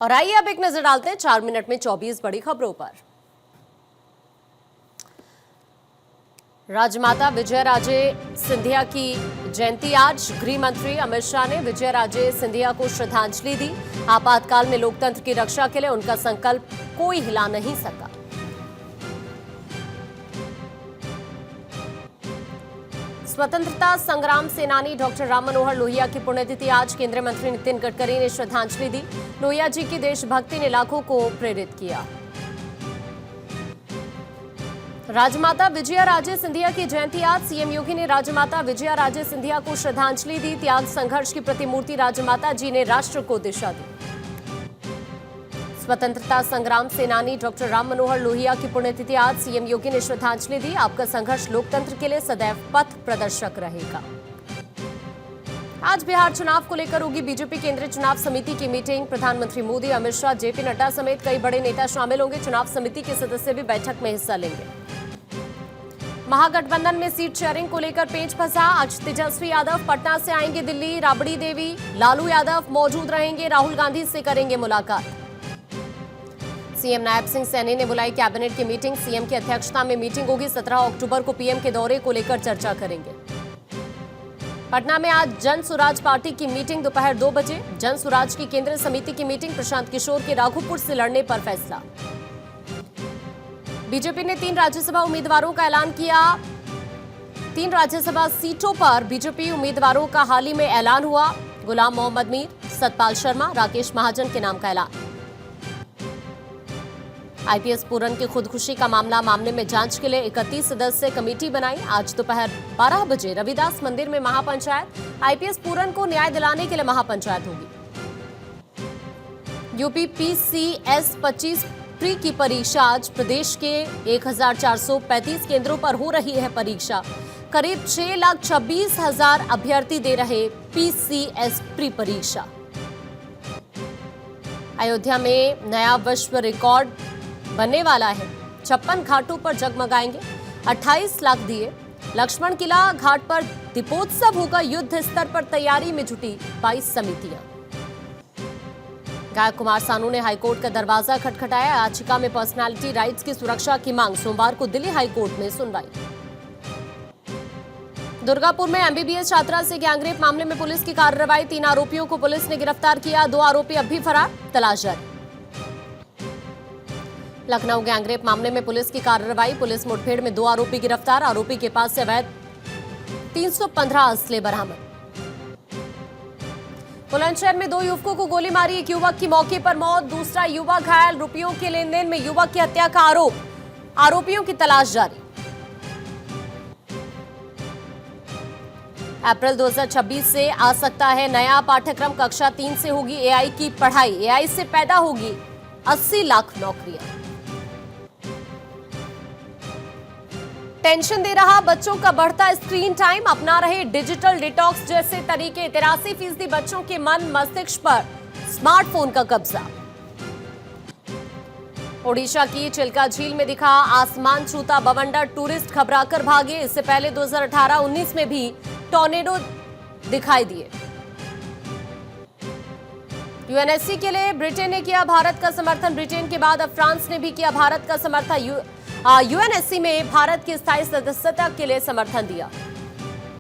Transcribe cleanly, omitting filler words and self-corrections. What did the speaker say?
और आइए अब एक नजर डालते हैं 4 मिनट में 24 बड़ी खबरों पर। राजमाता विजयाराजे सिंधिया की जयंती आज। गृह मंत्री अमित शाह ने विजयाराजे सिंधिया को श्रद्धांजलि दी। आपातकाल में लोकतंत्र की रक्षा के लिए उनका संकल्प कोई हिला नहीं सका। स्वतंत्रता संग्राम सेनानी डॉक्टर राम मनोहर लोहिया की पुण्यतिथि आज। केंद्रीय मंत्री नितिन गडकरी ने श्रद्धांजलि दी। लोहिया जी की देशभक्ति ने लाखों को प्रेरित किया। राजमाता विजयाराजे सिंधिया की जयंती आज। सीएम योगी ने राजमाता विजयाराजे सिंधिया को श्रद्धांजलि दी। त्याग संघर्ष की प्रतिमूर्ति राजमाता जी ने राष्ट्र को दिशा दी। स्वतंत्रता संग्राम सेनानी डॉक्टर राम मनोहर लोहिया की पुण्यतिथि आज। सीएम योगी ने श्रद्धांजलि दी। आपका संघर्ष लोकतंत्र के लिए सदैव पथ प्रदर्शक रहेगा। आज बिहार चुनाव को लेकर होगी बीजेपी केंद्रीय चुनाव समिति की मीटिंग। प्रधानमंत्री मोदी, अमित शाह, जेपी नड्डा समेत कई बड़े नेता शामिल होंगे। चुनाव समिति के सदस्य भी बैठक में हिस्सा लेंगे। महागठबंधन में सीट शेयरिंग को लेकर पेच फंसा। आज तेजस्वी यादव पटना से आएंगे दिल्ली। राबड़ी देवी, लालू यादव मौजूद रहेंगे। राहुल गांधी से करेंगे मुलाकात। सीएम नायब सिंह सैनी ने बुलाई कैबिनेट की मीटिंग। सीएम की अध्यक्षता में मीटिंग होगी। 17 अक्टूबर को पीएम के दौरे को लेकर चर्चा करेंगे। पटना में आज जन सुराज पार्टी की मीटिंग दोपहर 2 बजे। जन सुराज की केंद्रीय समिति की मीटिंग। प्रशांत किशोर के राघोपुर से लड़ने पर फैसला। बीजेपी ने 3 राज्यसभा उम्मीदवारों का ऐलान किया। 3 राज्यसभा सीटों पर बीजेपी उम्मीदवारों का हाल ही में ऐलान हुआ। गुलाम मोहम्मद मीर, सतपाल शर्मा, राकेश महाजन के नाम का ऐलान। आईपीएस पूरन की खुदकुशी का मामले में जांच के लिए 31 सदस्य कमेटी बनाई। आज दोपहर 12 बजे रविदास मंदिर में महापंचायत। आईपीएस पूरन को न्याय दिलाने के लिए महापंचायत होगी। यूपी पीसीएस 25 प्री की परीक्षा आज। प्रदेश के 1435 केंद्रों पर हो रही है परीक्षा। करीब 6,26,000 अभ्यर्थी दे रहे पीसीएस प्री परीक्षा। अयोध्या में नया विश्व रिकॉर्ड बनने वाला है। 56 घाटों पर जगमगाएंगे 28 लाख दिए। लक्ष्मण किला घाट पर दीपोत्सव होगा। युद्ध स्तर पर तैयारी में जुटी 22 समितियां। गायक कुमार सानू ने हाईकोर्ट का दरवाजा खटखटाया। याचिका में पर्सनालिटी राइट्स की सुरक्षा की मांग। सोमवार को दिल्ली हाईकोर्ट में सुनवाई। दुर्गापुर में एमबीबीएस छात्रा से गैंगरेप मामले में पुलिस की कार्रवाई। 3 आरोपियों को पुलिस ने गिरफ्तार किया। 2 आरोपी अब भी फरार, तलाश जारी। लखनऊ गैंगरेप मामले में पुलिस की कार्रवाई। पुलिस मुठभेड़ में 2 आरोपी गिरफ्तार। आरोपी के पास से अवैध 315 असले बरामद। बुलंदशहर में 2 युवकों को गोली मारी। एक युवक की मौके पर मौत, दूसरा युवक घायल। रुपयों के लेन देन में युवक की हत्या का आरोप। आरोपियों की तलाश जारी। अप्रैल 2026 से आ सकता है नया पाठ्यक्रम। कक्षा 3 से होगी एआई की पढ़ाई। एआई से पैदा होगी 80 लाख नौकरियां। टेंशन दे रहा बच्चों का बढ़ता स्क्रीन टाइम। अपना रहे डिजिटल डिटॉक्स जैसे तरीके। 83% बच्चों के मन मस्तिष्क पर स्मार्टफोन का कब्जा। ओडिशा की चिल्का झील में दिखा आसमान छूता बवंडर। टूरिस्ट घबराकर भागे। इससे पहले 2018-19 में भी टॉर्नेडो दिखाई दिए। यूएनएससी के लिए ब्रिटेन ने किया भारत का समर्थन। ब्रिटेन के बाद अब फ्रांस ने भी किया भारत का समर्थन। यूएनएससी में भारत की स्थायी सदस्यता के लिए समर्थन दिया।